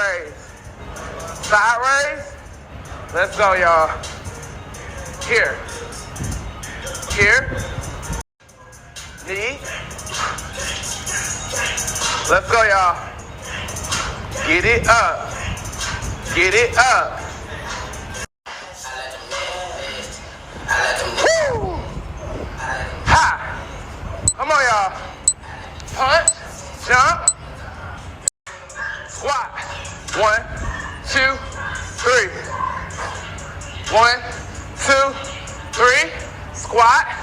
raise. Side raise. Let's go, y'all. Here. Here. Knee. Let's go, y'all. Get it up. Get it up. Woo! Ha! Come on, y'all. Punch. Jump. Squat. 1, 2, 3. 1, 2, 3. Squat.